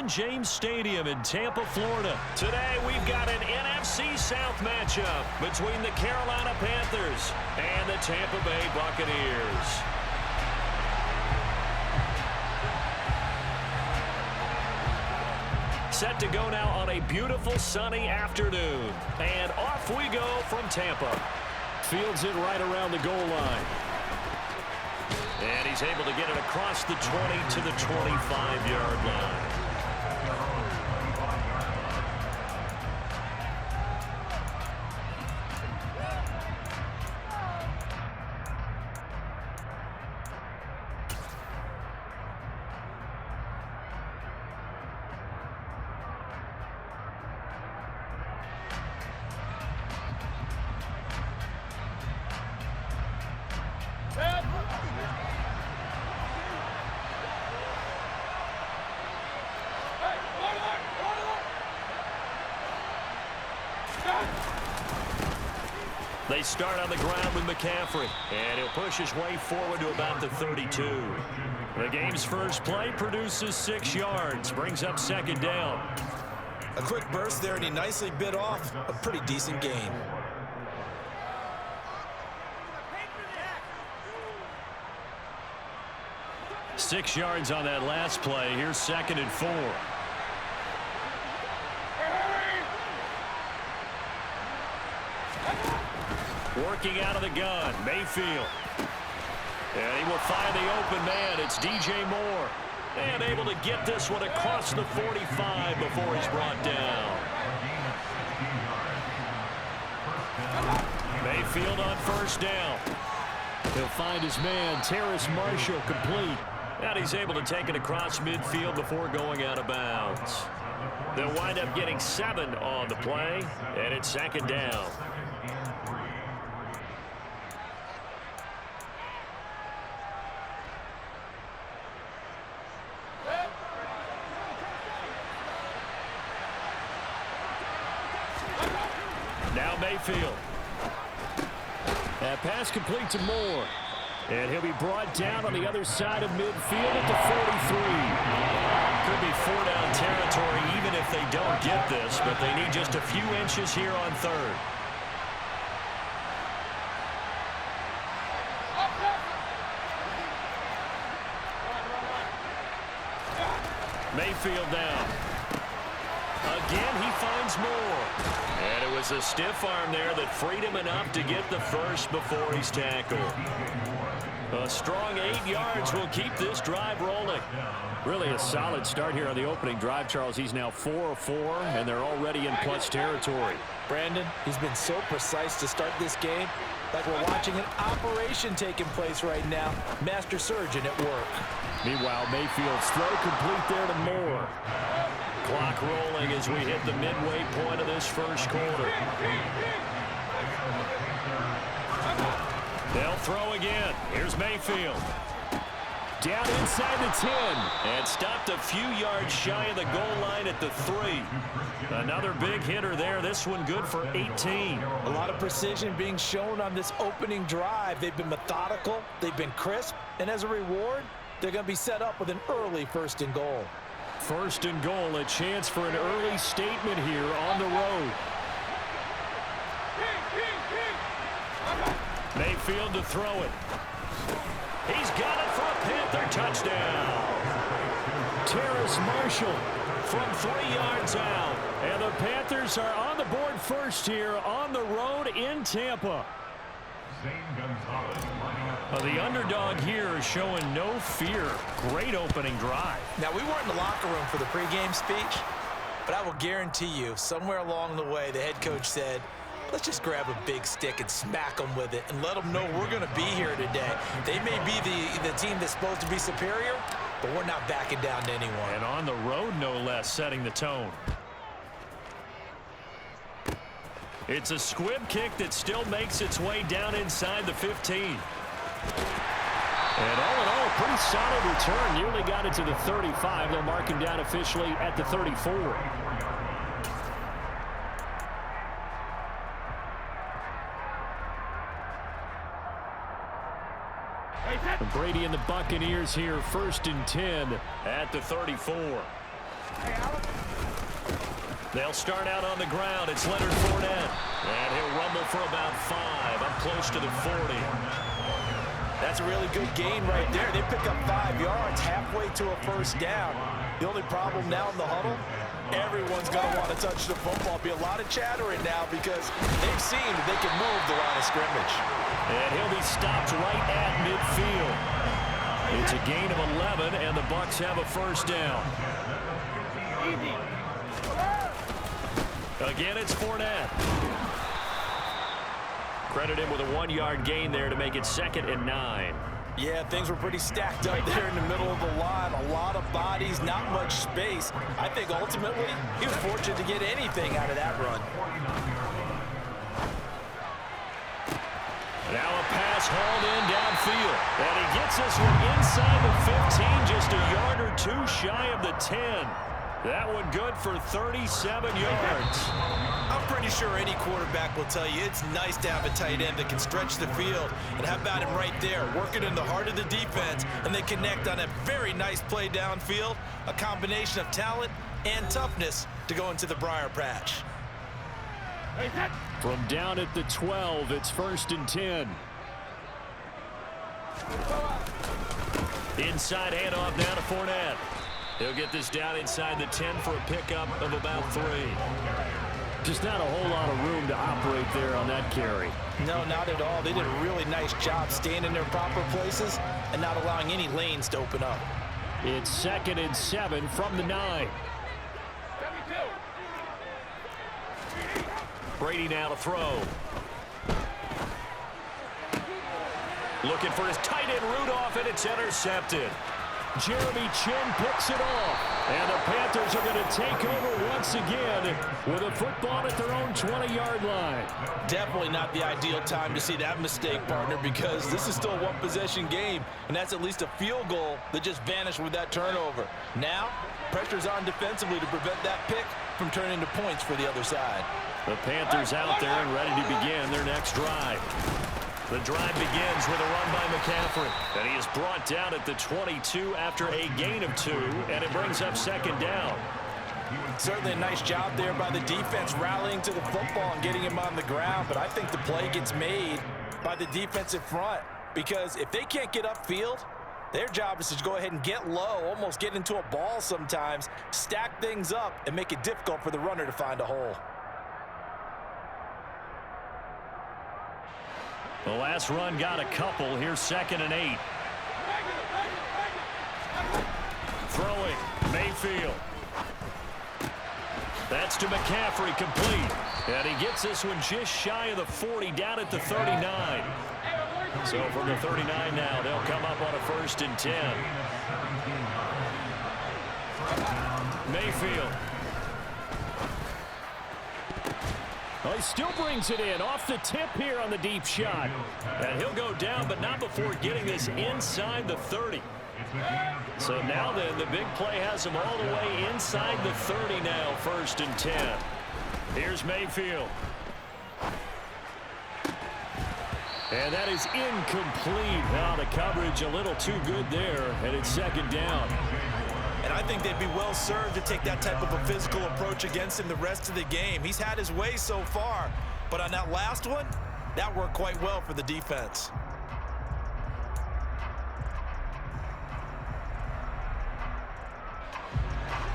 Raymond James Stadium in Tampa, Florida. Today we've got an NFC South matchup between the Carolina Panthers and the Tampa Bay Buccaneers. Set to go now on a beautiful sunny afternoon. And off we go from Tampa. Fields it right around the goal line. And he's able to get it across the 20 to the 25-yard line. They start on the ground with McCaffrey, and he'll push his way forward to about the 32. The game's first play produces 6 yards, brings up second down. A quick burst there, and he nicely bit off a pretty decent gain. Six yards on that last play. Here's 2nd and 4. Working out of the gun, Mayfield. And he will find the open man. It's DJ Moore. And able to get this one across the 45 before he's brought down. Mayfield on first down. He'll find his man, Terrace Marshall, complete. And he's able to take it across midfield before going out of bounds. They'll wind up getting 7 on the play, and it's second down. Now Mayfield. That pass complete to Moore. And he'll be brought down on the other side of midfield at the 43. Could be 4-down territory even if they don't get this, but they need just a few inches here on third. Mayfield down. Again, he finds Moore. And it was a stiff arm there that freed him enough to get the first before he's tackled. A strong 8 yards will keep this drive rolling. Really a solid start here on the opening drive, Charles. He's now 4 of 4, and they're already in plus territory. Brandon, he's been so precise to start this game, like we're watching an operation taking place right now. Master surgeon at work. Meanwhile, Mayfield's throw complete there to Moore. Clock rolling as we hit the midway point of this first quarter. They'll throw again. Here's Mayfield. Down inside the 10. And stopped a few yards shy of the goal line at the 3. Another big hitter there. This one good for 18. A lot of precision being shown on this opening drive. They've been methodical. They've been crisp. And as a reward, they're going to be set up with an early 1st and goal. 1st and goal. A chance for an early statement here on the road. Mayfield to throw it. He's got it for a Panther touchdown. Terrace Marshall from 3 yards out. And the Panthers are on the board first here on the road in Tampa. The underdog here is showing no fear. Great opening drive. Now, we weren't in the locker room for the pregame speech, but I will guarantee you somewhere along the way the head coach said, let's just grab a big stick and smack them with it and let them know we're going to be here today. They may be the team that's supposed to be superior, but we're not backing down to anyone. And on the road, no less, setting the tone. It's a squib kick that still makes its way down inside the 15. And all in all, pretty solid return. Nearly got it to the 35. They'll mark him down officially at the 34. Brady and the Buccaneers here, 1st and 10 at the 34. They'll start out on the ground. It's Leonard Fournette. And he'll rumble for about 5, up close to the 40. That's a really good gain right there. They pick up 5 yards halfway to a first down. The only problem now in the huddle, everyone's going to want to touch the football. Be a lot of chattering now because they've seen that they can move the line of scrimmage. And he'll be stopped right at midfield. It's a gain of 11, and the Bucs have a first down. Again, it's Fournette. Credit him with a 1-yard gain there to make it 2nd and 9. Yeah, things were pretty stacked up there in the middle of the line. A lot of bodies, not much space. I think ultimately he was fortunate to get anything out of that run. Now a pass hauled in downfield. And he gets this one inside the 15, just a yard or 2 shy of the 10. That one good for 37 yards. I'm pretty sure any quarterback will tell you it's nice to have a tight end that can stretch the field. And how about him right there, working in the heart of the defense, and they connect on a very nice play downfield, a combination of talent and toughness to go into the briar patch. From down at the 12, it's 1st and 10. Inside handoff down to Fournette. He'll get this down inside the 10 for a pickup of about 3. Just not a whole lot of room to operate there on that carry. No, not at all. They did a really nice job staying in their proper places and not allowing any lanes to open up. It's 2nd and 7 from the 9. Brady now to throw. Looking for his tight end Rudolph, and it's intercepted. Jeremy Chin picks it off. And the Panthers are going to take over once again with a football at their own 20-yard line. Definitely not the ideal time to see that mistake, partner, because this is still a one-possession game, and that's at least a field goal that just vanished with that turnover. Now, pressure's on defensively to prevent that pick from turning into points for the other side. The Panthers out there and ready to begin their next drive. The drive begins with a run by McCaffrey. And he is brought down at the 22 after a gain of 2, and it brings up 2nd down. Certainly a nice job there by the defense rallying to the football and getting him on the ground, but I think the play gets made by the defensive front because if they can't get upfield, their job is to go ahead and get low, almost get into a ball sometimes, stack things up, and make it difficult for the runner to find a hole. The last run got a couple. Here's 2nd and 8. Throwing, Mayfield. That's to McCaffrey, complete. And he gets this one just shy of the 40, down at the 39. So from the 39 now, they'll come up on a 1st and 10. Mayfield. Well, he still brings it in off the tip here on the deep shot. And he'll go down, but not before getting this inside the 30. So now then, the big play has him all the way inside the 30 now, 1st and 10. Here's Mayfield. And that is incomplete. Now the coverage a little too good there, and it's 2nd down. And I think they'd be well served to take that type of a physical approach against him the rest of the game. He's had his way so far, but on that last one, that worked quite well for the defense.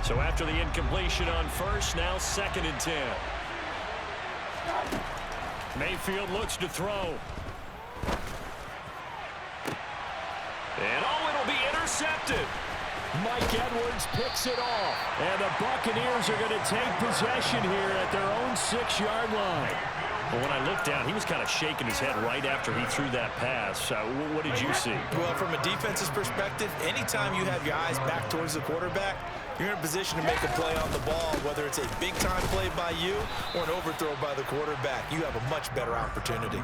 So after the incompletion on 1st, now 2nd and 10. Mayfield looks to throw. And oh, it'll be intercepted. Mike Edwards picks it off. And the Buccaneers are going to take possession here at their own 6-yard line. But when I looked down, he was kind of shaking his head right after he threw that pass. What did you see? Well, from a defense's perspective, anytime you have your eyes back towards the quarterback, you're in a position to make a play on the ball, whether it's a big-time play by you or an overthrow by the quarterback. You have a much better opportunity.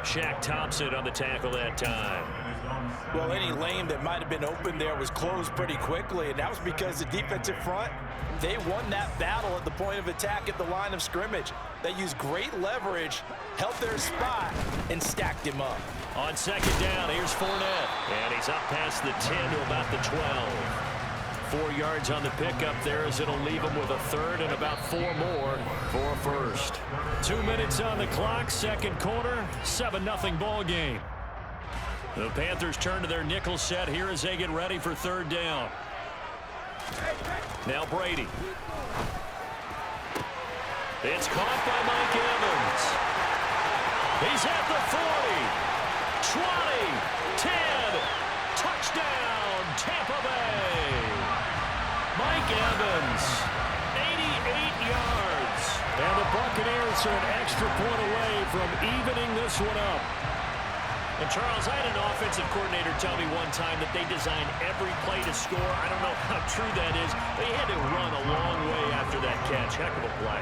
Shaq Thompson on the tackle that time. Well, any lane that might have been open there was closed pretty quickly, and that was because the defensive front, they won that battle at the point of attack at the line of scrimmage. They used great leverage, held their spot, and stacked him up. On 2nd down, here's Fournette. And he's up past the 10 to about the 12. 4 yards on the pickup there, as it'll leave them with a third and about 4 more for a first. 2 minutes on the clock, second quarter, 7-0 ball game. The Panthers turn to their nickel set here as they get ready for third down. Now Brady. It's caught by Mike Evans. He's at the 40, 20, 10, touchdown, Tampa Bay. Mike Evans, 88 yards. And the Buccaneers are an extra point away from evening this one up. And Charles, I had an offensive coordinator tell me one time that they design every play to score. I don't know how true that is. They had to run a long way after that catch. Heck of a play.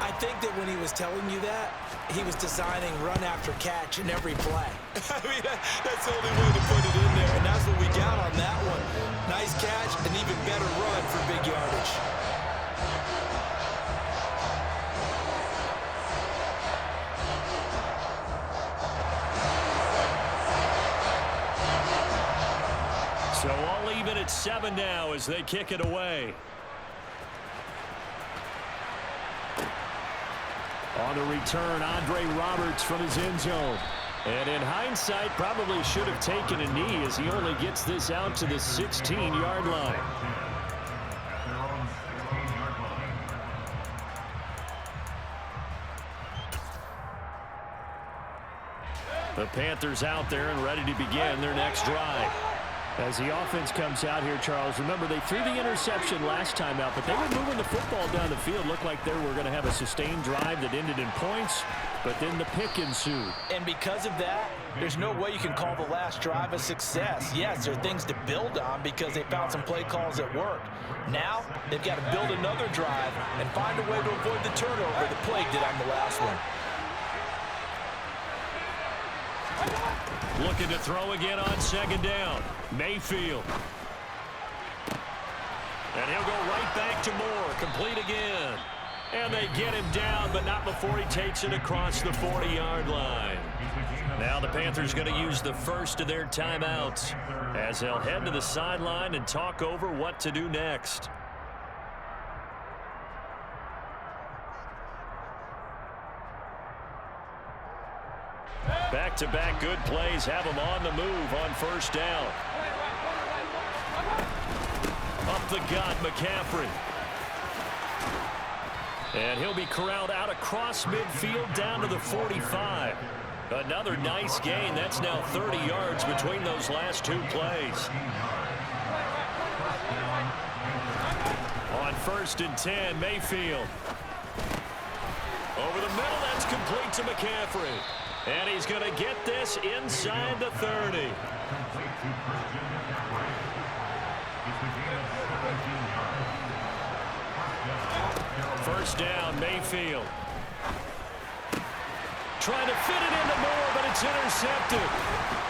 I think that when he was telling you that, he was designing run after catch in every play. I mean, that's the only way to put it in there, and that's what we got on that one. Nice catch, an even better run for big yardage. So all even at 7 now as they kick it away. On the return, Andre Roberts from his end zone. And in hindsight, probably should have taken a knee as he only gets this out to the 16-yard line. The Panthers out there and ready to begin their next drive. As the offense comes out here, Charles, remember they threw the interception last time out, but they were moving the football down the field. Looked like they were going to have a sustained drive that ended in points, but then the pick ensued. And because of that, there's no way you can call the last drive a success. Yes, there are things to build on because they found some play calls that worked. Now, they've got to build another drive and find a way to avoid the turnover the play did on the last one. Looking to throw again on second down. Mayfield. And he'll go right back to Moore. Complete again. And they get him down, but not before he takes it across the 40-yard line. Now the Panthers going to use the first of their timeouts as they'll head to the sideline and talk over what to do next. Back-to-back good plays have them on the move on first down. Up the gut, McCaffrey. And he'll be corralled out across midfield down to the 45. Another nice gain. That's now 30 yards between those last two plays. On first and 10, Mayfield. Over the middle, that's complete to McCaffrey. And he's going to get this inside the 30. First down, Mayfield. Trying to fit it into Moore, but it's intercepted.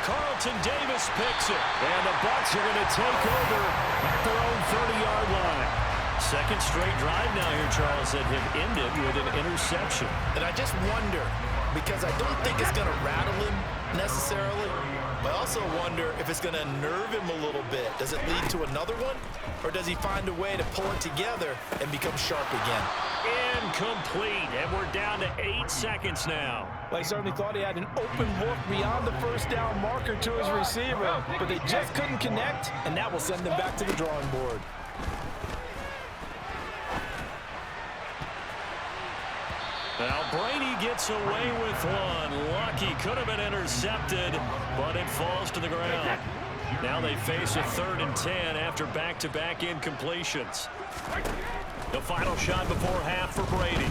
Carlton Davis picks it. And the Bucs are going to take over at their own 30-yard line. Second straight drive now here, Charles, that have ended with an interception. And I just wonder, because I don't think it's going to rattle him necessarily, but I also wonder if it's going to nerve him a little bit. Does it lead to another one, or does he find a way to pull it together and become sharp again? Incomplete, and we're down to 8 seconds now. Well, he certainly thought he had an open look beyond the first down marker to his receiver, but they just couldn't connect, and that will send them back to the drawing board. Now Brady gets away with one. Lucky, could have been intercepted, but it falls to the ground. Now they face a 3rd and 10 after back-to-back incompletions. The final shot before half for Brady.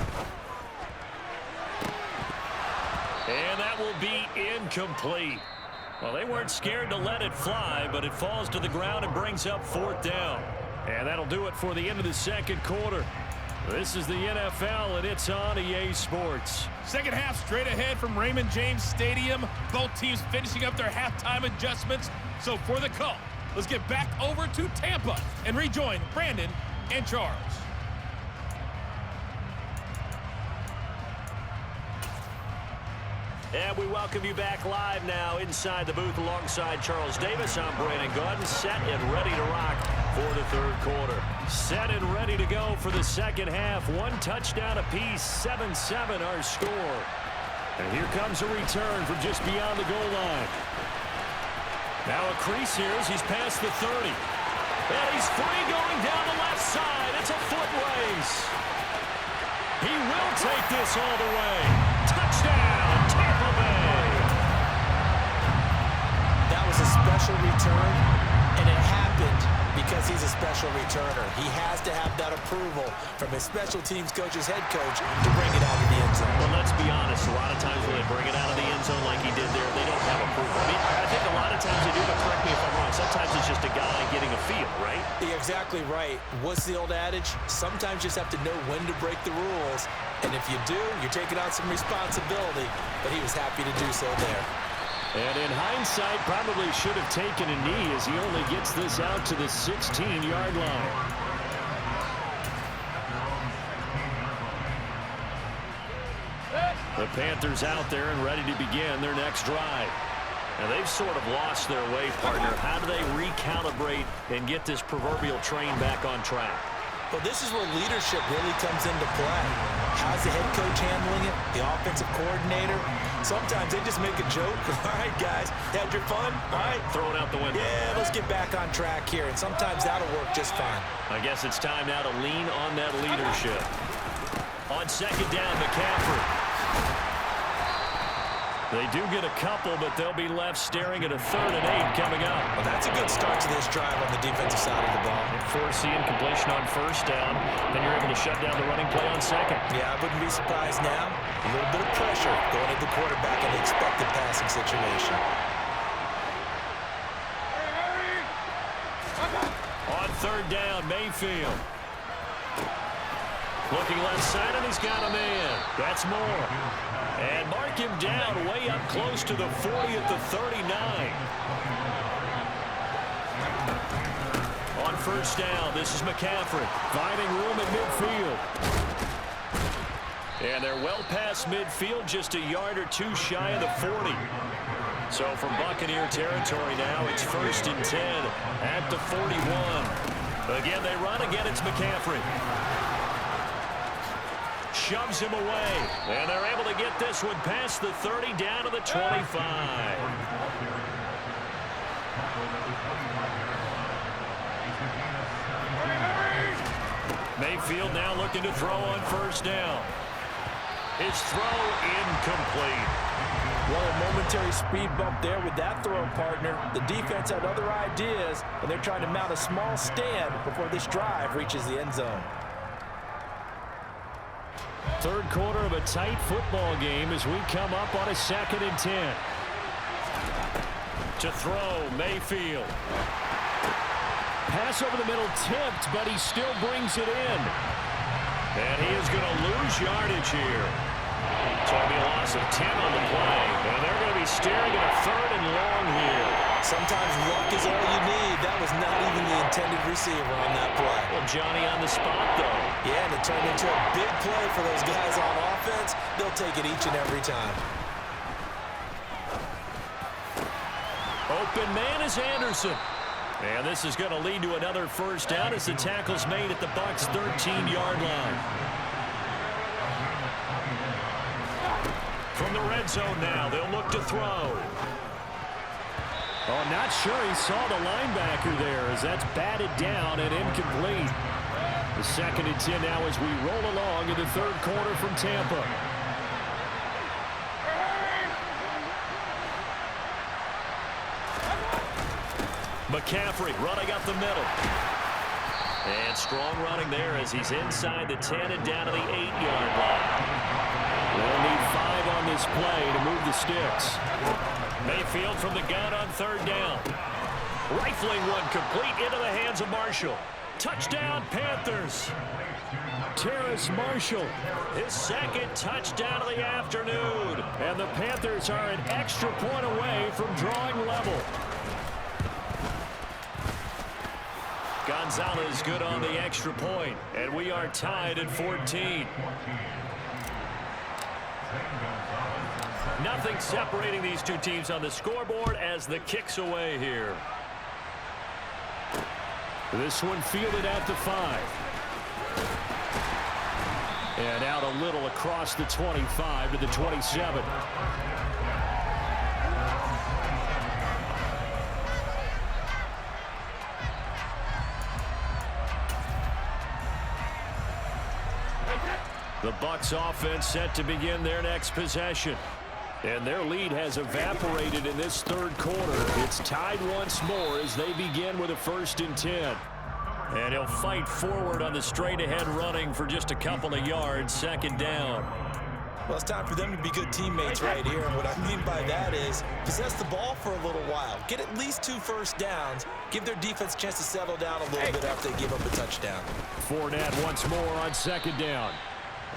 And that will be incomplete. Well, they weren't scared to let it fly, but it falls to the ground and brings up 4th down. And that'll do it for the end of the second quarter. This is the NFL, and it's on EA Sports. Second half straight ahead from Raymond James Stadium. Both teams finishing up their halftime adjustments. So for the call, let's get back over to Tampa and rejoin Brandon and Charles. And we welcome you back live now inside the booth alongside Charles Davis. I'm Brandon Gaudin, set and ready to rock for the third quarter. Set and ready to go for the second half. One touchdown apiece, 7-7 our score. And here comes a return from just beyond the goal line. Now a crease here as he's past the 30. And he's free going down the left side. It's a foot race. He will take this all the way. Touchdown, Tampa Bay. That was a special return, and it happened because he's a special returner. He has to have that approval from his special teams coach's head coach to bring it out of the end zone. Well, let's be honest. A lot of times when they bring it out of the end zone like he did there, they don't have approval. I mean, I think a lot of times they do, but correct me if I'm wrong. Sometimes it's just a guy getting a feel, right? You're exactly right. What's the old adage? Sometimes you just have to know when to break the rules. And if you do, you're taking on some responsibility. But he was happy to do so there. And in hindsight, probably should have taken a knee as he only gets this out to the 16-yard line. The Panthers out there and ready to begin their next drive. Now they've sort of lost their way, partner. How do they recalibrate and get this proverbial train back on track? Well, this is where leadership really comes into play. How's the head coach handling it? The offensive coordinator? Sometimes they just make a joke. All right, guys, had your fun? All right. Throw it out the window. Yeah, let's get back on track here, and sometimes that'll work just fine. I guess it's time now to lean on that leadership. On second down, McCaffrey. They do get a couple, but they'll be left staring at a 3rd and 8 coming up. Well, that's a good start to this drive on the defensive side of the ball. Forcing completion on first down, then you're able to shut down the running play on second. Yeah, I wouldn't be surprised now. A little bit of pressure going at the quarterback in the expected passing situation. On 3rd down, Mayfield. Looking left side, and he's got a man. That's Moore. And mark him down way up close to the 40 at the 39. On first down, this is McCaffrey. Finding room at midfield. And they're well past midfield, just a yard or two shy of the 40. So from Buccaneer territory now, it's 1st and 10 at the 41. Again, they run. Again, it's McCaffrey. Shoves him away. And they're able to get this one past the 30 down to the 25. Mayfield now looking to throw on first down. His throw incomplete. Well, a momentary speed bump there with that throw, partner. The defense had other ideas, and they're trying to mount a small stand before this drive reaches the end zone. Third quarter of a tight football game as we come up on a 2nd and 10. To throw, Mayfield. Pass over the middle tipped, but he still brings it in. And he is going to lose yardage here. It's going to be a loss of 10 on the play. And they're going to be staring at a 3rd and long here. Sometimes luck is all you need. That was not even the intended receiver on that play. Well, Johnny on the spot, though. Yeah, and it turned into a big play for those guys on offense. They'll take it each and every time. Open man is Anderson. And this is going to lead to another first down as the tackle's made at the Bucs' 13-yard line. From the red zone now, they'll look to throw. Oh, not sure he saw the linebacker there as that's batted down and incomplete. The 2nd and 10 now as we roll along in the third quarter from Tampa. McCaffrey running up the middle. And strong running there as he's inside the 10 and down to the 8-yard line. They'll need 5 on this play to move the sticks. Mayfield from the gun on 3rd down. Rifling one complete into the hands of Marshall. Touchdown, Panthers. Terrace Marshall, his 2nd touchdown of the afternoon. And the Panthers are an extra point away from drawing level. Gonzalez good on the extra point, and we are tied at 14. Nothing separating these two teams on the scoreboard as the kick's away here. This one fielded at the 5. And out a little across the 25 to the 27. The Bucs offense set to begin their next possession. And their lead has evaporated in this third quarter. It's tied once more as they begin with a 1st and 10. And he'll fight forward on the straight-ahead running for just a couple of yards, 2nd down. Well, it's time for them to be good teammates right here. And what I mean by that is possess the ball for a little while. Get at least 2 first downs. Give their defense a chance to settle down a little bit after they give up a touchdown. Fournette once more on 2nd down.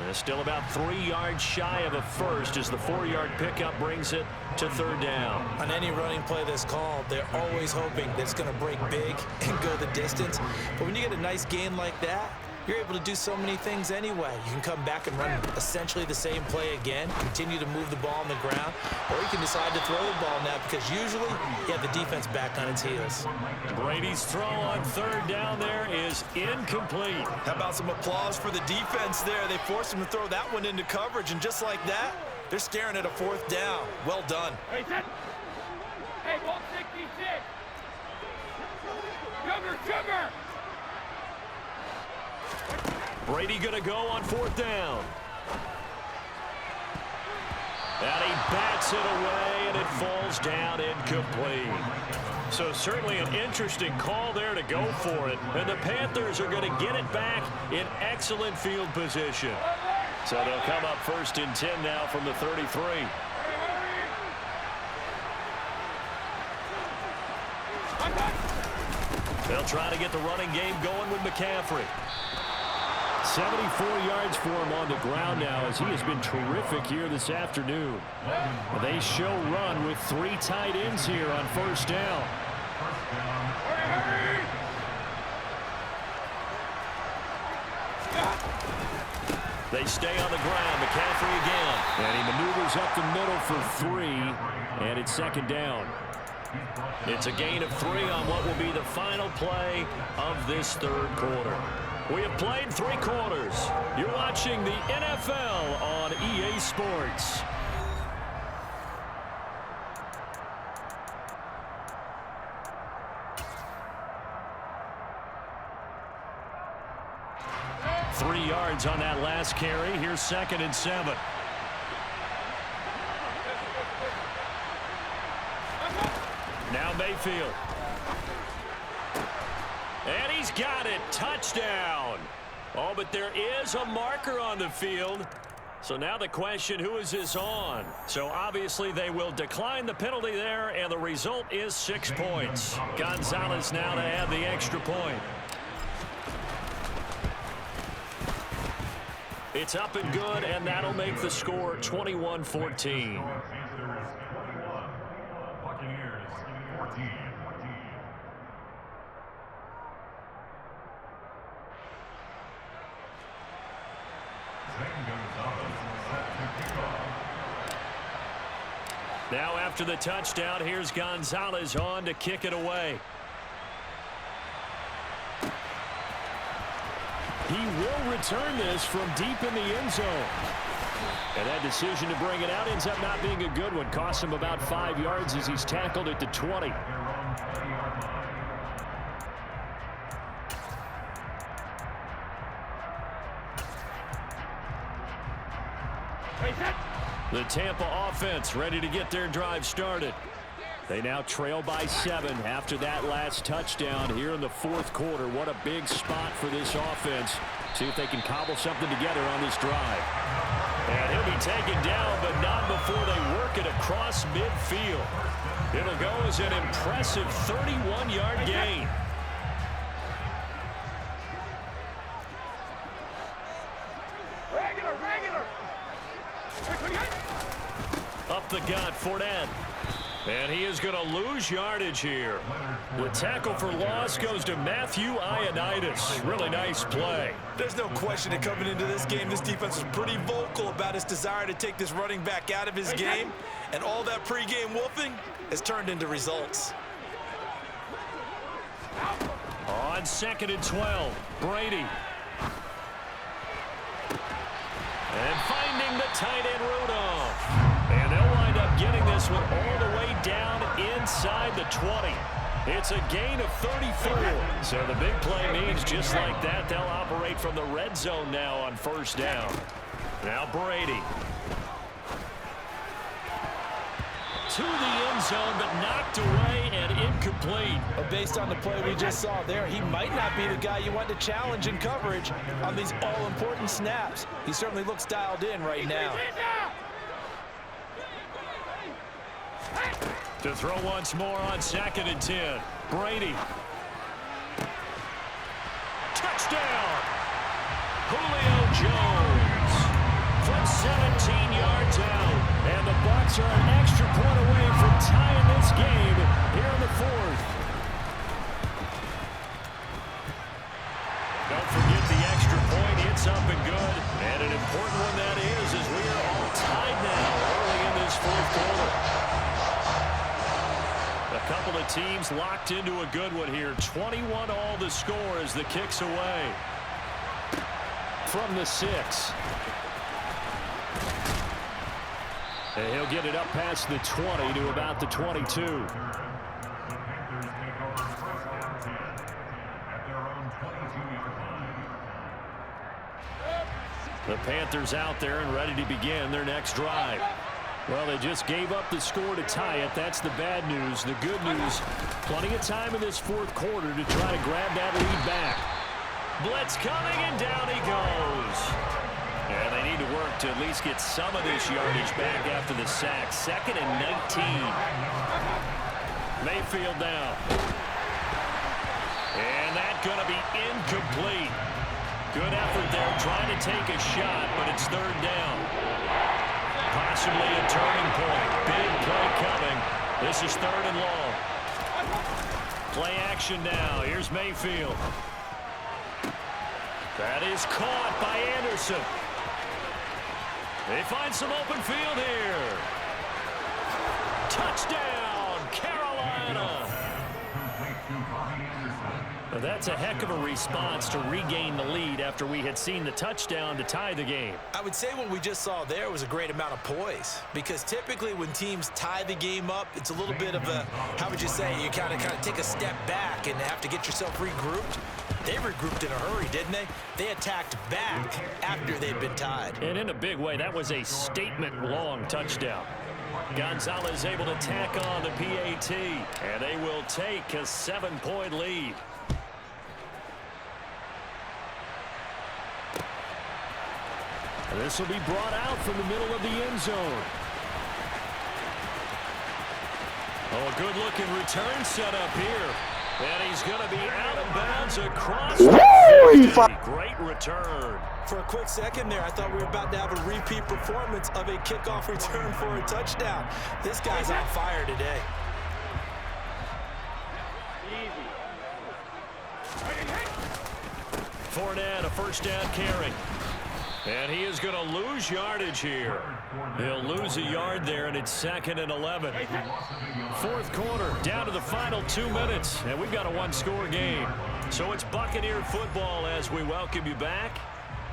And still about 3 yards shy of a first as the 4-yard pickup brings it to 3rd down. On any running play that's called, they're always hoping that it's going to break big and go the distance. But when you get a nice gain like that, you're able to do so many things anyway. You can come back and run essentially the same play again, continue to move the ball on the ground, or you can decide to throw the ball now because usually you have the defense back on its heels. Brady's throw on 3rd down there is incomplete. How about some applause for the defense there? They forced him to throw that one into coverage, and just like that, they're staring at a 4th down. Well done. Hey, set. Hey, ball 66. Sugar. Brady going to go on 4th down. And he bats it away, and it falls down incomplete. So certainly an interesting call there to go for it. And the Panthers are going to get it back in excellent field position. So they'll come up 1st and 10 now from the 33. They'll try to get the running game going with McCaffrey. 74 yards for him on the ground now as he has been terrific here this afternoon. They show run with 3 tight ends here on 1st down. They stay on the ground. McCaffrey again. And he maneuvers up the middle for 3. And it's 2nd down. It's a gain of 3 on what will be the final play of this 3rd quarter. We have played 3 quarters. You're watching the NFL on EA Sports. Three yards on that last carry. Here's 2nd and 7. Now Mayfield. And he's got it. Touchdown. Oh, but there is a marker on the field. So now the question, who is this on? So obviously they will decline the penalty there, and the result is 6 points. Gonzalez now to add the extra point. It's up and good, and that'll make the score 21-14. Now after the touchdown, here's Gonzalez on to kick it away. He will return this from deep in the end zone. And that decision to bring it out ends up not being a good one. Costs him about 5 yards as he's tackled at the 20. The Tampa offense ready to get their drive started. They now trail by 7 after that last touchdown here in the 4th quarter. What a big spot for this offense. See if they can cobble something together on this drive. And he'll be taken down, but not before they work it across midfield. It'll go as an impressive 31-yard gain. Up the gut, Fournette. And he is going to lose yardage here. The tackle for loss goes to Matthew Ioannidis. Really nice play. There's no question that coming into this game, this defense was pretty vocal about its desire to take this running back out of his game. And all that pregame wolfing has turned into results. On 2nd and 12, Brady. And finding the tight end Rudolph. And they'll wind up getting this one all the way down inside the 20. It's a gain of 34. So the big play means just like that, they'll operate from the red zone now on 1st down. Now Brady. To the end zone, but knocked away and incomplete. But based on the play we just saw there, he might not be the guy you want to challenge in coverage on these all-important snaps. He certainly looks dialed in right now. To throw once more on 2nd and 10. Brady. Touchdown! Julio Jones from 17 yards out. And the Bucs are an extra point away from tying this game here in the 4th. Don't forget the extra point. It's up and good. And an important one that is, as we are all tied now early in this 4th quarter. A couple of teams locked into a good one here. 21 all the score as the kick's away. From the 6. And he'll get it up past the 20 to about the 22. The Panthers out there and ready to begin their next drive. Well, they just gave up the score to tie it. That's the bad news. The good news, plenty of time in this 4th quarter to try to grab that lead back. Blitz coming, and down he goes. And they need to work to at least get some of this yardage back after the sack. 2nd and 19. Mayfield down. And that's going to be incomplete. Good effort there trying to take a shot, but it's 3rd down. Possibly a turning point. Big play coming. This is 3rd and long. Play action now. Here's Mayfield. That is caught by Anderson. They find some open field here. Touchdown, Carolina. Now that's a heck of a response to regain the lead after we had seen the touchdown to tie the game. I would say what we just saw there was a great amount of poise, because typically when teams tie the game up, it's a little bit of a, how would you say, you kind of take a step back and have to get yourself regrouped. They regrouped in a hurry, didn't they? They attacked back after they'd been tied. And in a big way, that was a statement-long touchdown. Gonzalez able to tack on the PAT, and they will take a 7-point lead. This will be brought out from the middle of the end zone. Oh, a good-looking return set up here. And he's going to be out of bounds across the 50. Great return. For a quick second there, I thought we were about to have a repeat performance of a kickoff return for a touchdown. This guy's on fire today. Fournette, a 1st down carry. And he is going to lose yardage here. He'll lose a yard there, and it's 2nd and 11. 4th quarter, down to the final 2 minutes, and we've got a 1-score game. So it's Buccaneer football as we welcome you back.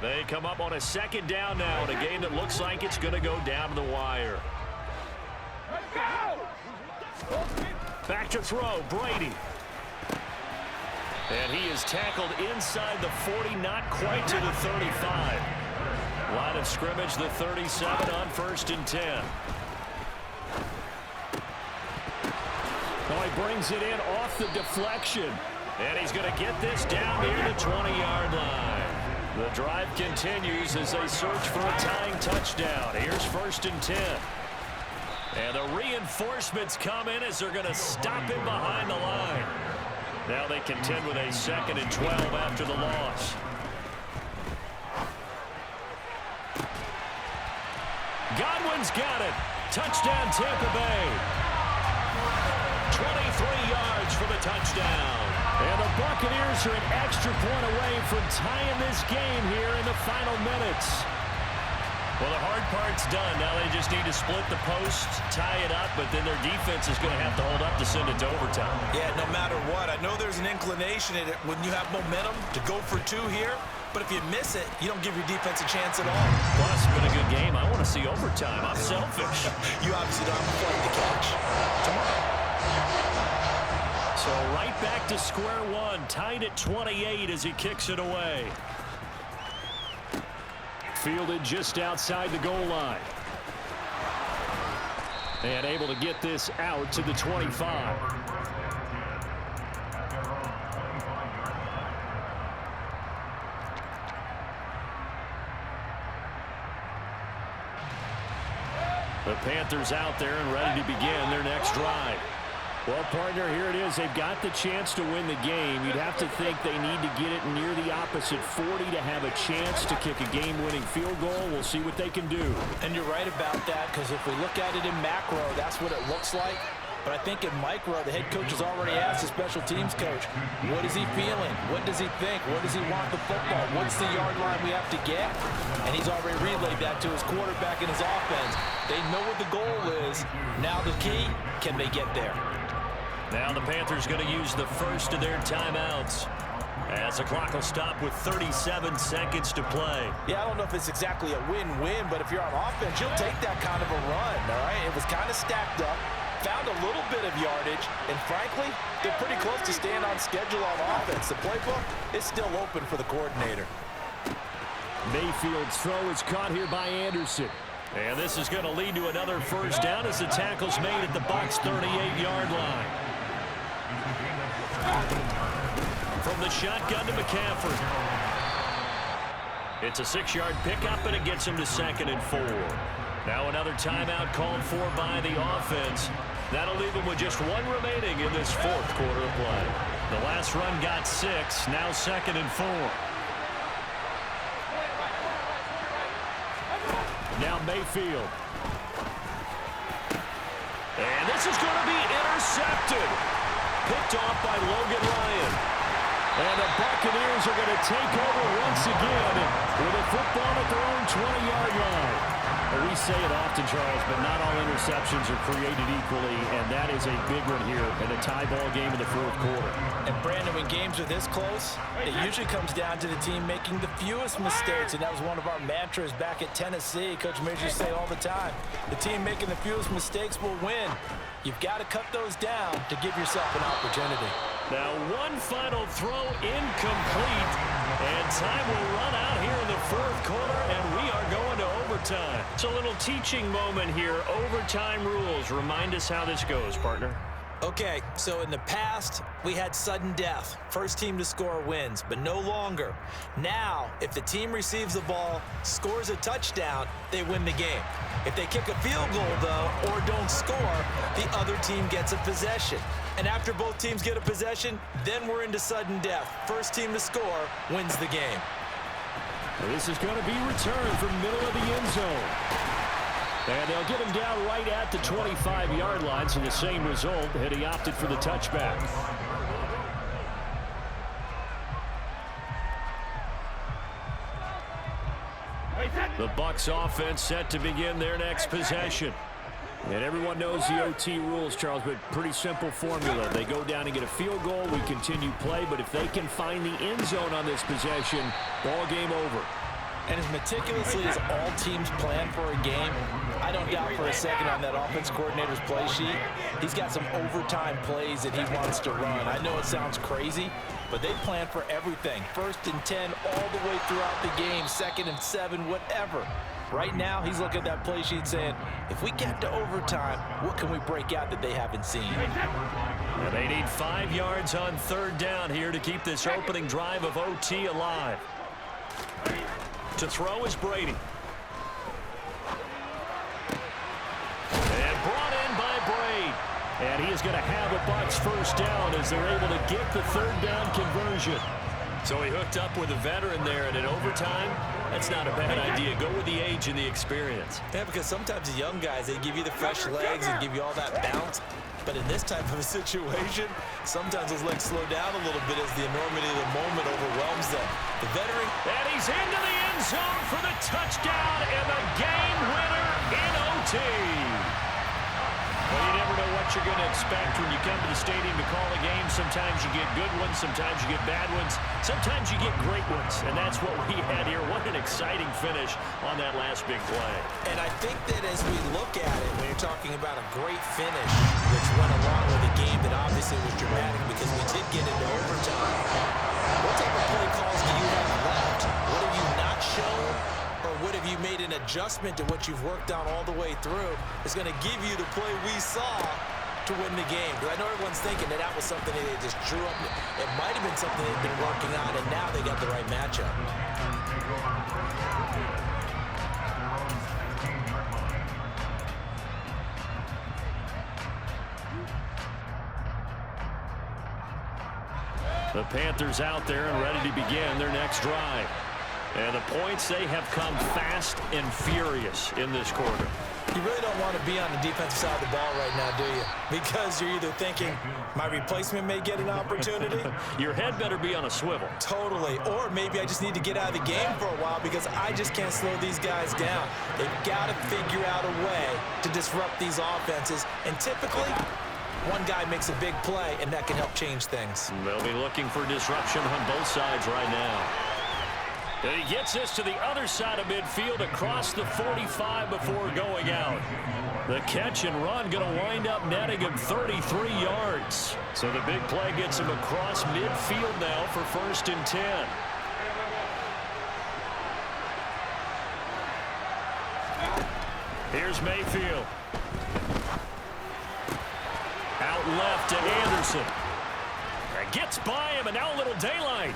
They come up on a 2nd down now in a game that looks like it's going to go down to the wire. Back to throw, Brady. And he is tackled inside the 40, not quite to the 35. Line of scrimmage, the 37 on 1st and 10. Oh, he brings it in off the deflection. And he's going to get this down near the 20-yard line. The drive continues as they search for a tying touchdown. Here's 1st and 10. And the reinforcements come in as they're going to stop him behind the line. Now they contend with a 2nd and 12 after the loss. Godwin's got it. Touchdown, Tampa Bay. 23 yards for the touchdown. And the Buccaneers are an extra point away from tying this game here in the final minutes. Well, the hard part's done. Now they just need to split the post, tie it up, but then their defense is going to have to hold up to send it to overtime. Yeah, no matter what. I know there's an inclination in it when you have momentum to go for two here, but if you miss it, you don't give your defense a chance at all. Plus, it's been a good game. I want to see overtime. I'm selfish. You obviously don't have a flight to catch tomorrow. So right back to square one, tied at 28 as he kicks it away. Fielded just outside the goal line. And able to get this out to the 25. The Panthers out there and ready to begin their next drive. Well, partner, here it is. They've got the chance to win the game. You'd have to think they need to get it near the opposite 40 to have a chance to kick a game-winning field goal. We'll see what they can do. And you're right about that, because if we look at it in macro, that's what it looks like. But I think in micro, the head coach has already asked the special teams coach, what is he feeling? What does he think? What does he want the football? What's the yard line we have to get? And he's already relayed that to his quarterback and his offense. They know what the goal is. Now the key, can they get there? Now the Panthers going to use the first of their timeouts as the clock will stop with 37 seconds to play. Yeah, I don't know if it's exactly a win-win, but if you're on offense, you'll take that kind of a run, all right? It was kind of stacked up, found a little bit of yardage, and frankly, they're pretty close to staying on schedule on offense. The playbook is still open for the coordinator. Mayfield's throw is caught here by Anderson. And this is going to lead to another first down as the tackle's made at the Bucs' 38-yard line. From the shotgun to McCaffrey. It's a 6-yard pickup, and it gets him to 2nd and 4. Now another timeout called for by the offense. That'll leave him with just one remaining in this fourth quarter of play. The last run got 6, now 2nd and 4. Now Mayfield. And this is going to be intercepted. Picked off by Logan Ryan. And the Buccaneers are going to take over once again with a football at their own 20-yard line. Well, we say it often, Charles, but not all interceptions are created equally, and that is a big one here in a tie ball game in the fourth quarter. And, Brandon, when games are this close, it usually comes down to the team making the fewest mistakes, and that was one of our mantras back at Tennessee. Coach Major say all the time, the team making the fewest mistakes will win. You've got to cut those down to give yourself an opportunity. Now one final throw incomplete, and time will run out here in the fourth quarter, and we are going to overtime. It's a little teaching moment here. Overtime rules. Remind us how this goes, partner. Okay, so in the past, we had sudden death. First team to score wins, but no longer. Now, if the team receives the ball, scores a touchdown, they win the game. If they kick a field goal, though, or don't score, the other team gets a possession. And after both teams get a possession, then we're into sudden death. First team to score wins the game. This is going to be returned from middle of the end zone. And they'll get him down right at the 25-yard line, so the same result, had he opted for the touchback. The Bucs offense set to begin their next possession. And everyone knows the OT rules, Charles, but pretty simple formula. They go down and get a field goal, we continue play, but if they can find the end zone on this possession, ball game over. And as meticulously as all teams plan for a game, I don't doubt for a second on that offense coordinator's play sheet, he's got some overtime plays that he wants to run. I know it sounds crazy, but they plan for everything. 1st and 10 all the way throughout the game, 2nd and 7, whatever. Right now, he's looking at that play sheet saying, if we get to overtime, what can we break out that they haven't seen? And they need 5 yards on 3rd down here to keep this opening drive of OT alive. To throw is Brady. And brought in by Braid. And he is going to have a Bucs first down as they're able to get the 3rd down conversion. So he hooked up with a veteran there, and in overtime, that's not a bad idea. Go with the age and the experience. Yeah, because sometimes the young guys, they give you the fresh legs and give you all that bounce. But in this type of a situation, sometimes those legs slow down a little bit as the enormity of the moment overwhelms them. The veteran... And he's into the end zone for the touchdown and the game winner in OT. Well, you never know what you're going to expect when you come to the stadium to call a game. Sometimes you get good ones, sometimes you get bad ones, sometimes you get great ones, and that's what we had here. What an exciting finish on that last big play. And I think that as we look at it, when you're talking about a great finish, which went along with a game that obviously was dramatic because we did get into overtime, what type of play calls do you have left? What have you not shown? Or what have you made an adjustment to what you've worked on all the way through is going to give you the play we saw to win the game? Because I know everyone's thinking that was something that they just drew up. It might have been something they've been working on, and now they got the right matchup. The Panthers out there and ready to begin their next drive. And the points, they have come fast and furious in this quarter. You really don't want to be on the defensive side of the ball right now, do you? Because you're either thinking, my replacement may get an opportunity. Your head better be on a swivel. Totally. Or maybe I just need to get out of the game for a while because I just can't slow these guys down. They've got to figure out a way to disrupt these offenses. And typically, one guy makes a big play, and that can help change things. They'll be looking for disruption on both sides right now. And he gets this to the other side of midfield across the 45 before going out. The catch and run going to wind up netting him 33 yards. So the big play gets him across midfield now for 1st and 10. Here's Mayfield. Out left to Anderson. Gets by him, and now a little daylight.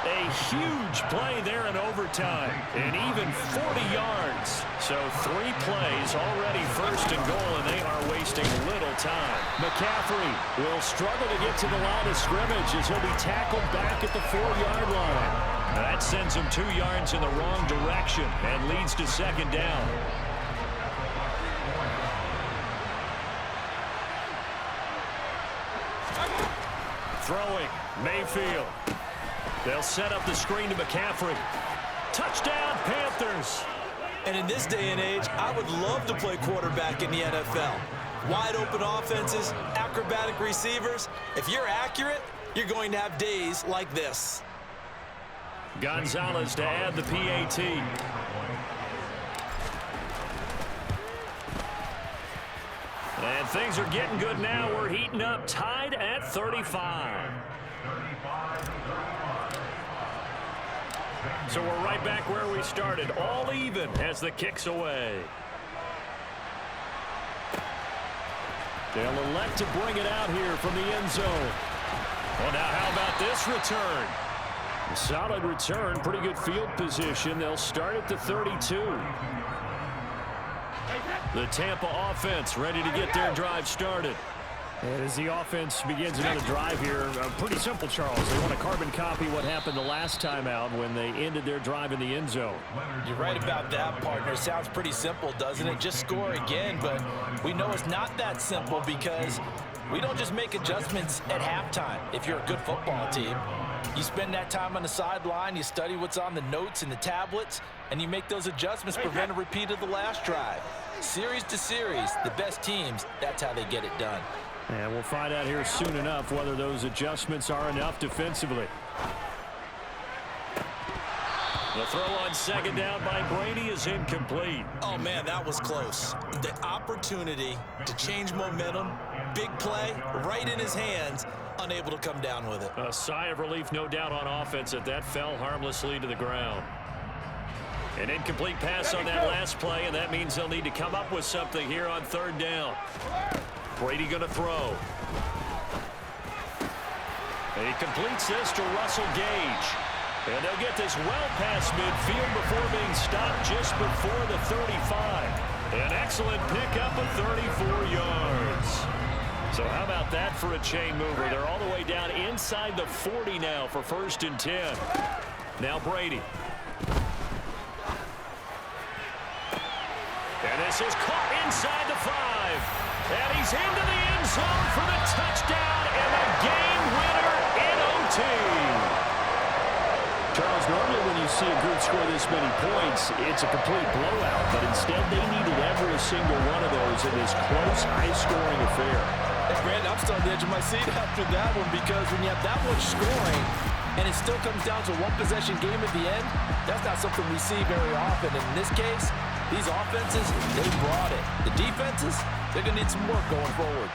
A huge play there in overtime, and even 40 yards. So 3 plays already 1st and goal, and they are wasting little time. McCaffrey will struggle to get to the line of scrimmage as he'll be tackled back at the 4-yard line. Now that sends him 2 yards in the wrong direction and leads to 2nd down. Throwing, Mayfield. They'll set up the screen to McCaffrey. Touchdown, Panthers. And in this day and age, I would love to play quarterback in the NFL. Wide open offenses, acrobatic receivers. If you're accurate, you're going to have days like this. Gonzalez to add the PAT. And things are getting good now. We're heating up, tied at 35. So we're right back where we started, all even as the kick's away. They'll elect to bring it out here from the end zone. Well, now how about this return? A solid return, pretty good field position. They'll start at the 32. The Tampa offense ready to get their drive started. And as the offense begins another drive here, pretty simple, Charles. They want to carbon copy what happened the last time out when they ended their drive in the end zone. You're right about that, partner. Sounds pretty simple, doesn't it? Just score again, but we know it's not that simple because we don't just make adjustments at halftime. If you're a good football team, you spend that time on the sideline, you study what's on the notes and the tablets, and you make those adjustments to prevent a repeat of the last drive. Series to series, the best teams, that's how they get it done. And we'll find out here soon enough whether those adjustments are enough defensively. The throw on 2nd down by Brady is incomplete. Oh, man, that was close. The opportunity to change momentum, big play, right in his hands, unable to come down with it. A sigh of relief, no doubt, on offense that fell harmlessly to the ground. An incomplete pass on that last play, and that means they'll need to come up with something here on 3rd down. Brady going to throw. And he completes this to Russell Gage. And they'll get this well past midfield before being stopped just before the 35. An excellent pickup of 34 yards. So how about that for a chain mover? They're all the way down inside the 40 now for 1st and 10. Now Brady. And this is caught inside the 5. And he's into the end zone for the touchdown and the game winner in OT. Charles, normally when you see a group score this many points, it's a complete blowout. But instead, they needed every single one of those in this close, high-scoring affair. Hey, Brandon, I'm still on the edge of my seat after that one because when you have that much scoring and it still comes down to a one-possession game at the end, that's not something we see very often. And in this case, these offenses, they brought it. The defenses, they're going to need some work going forward.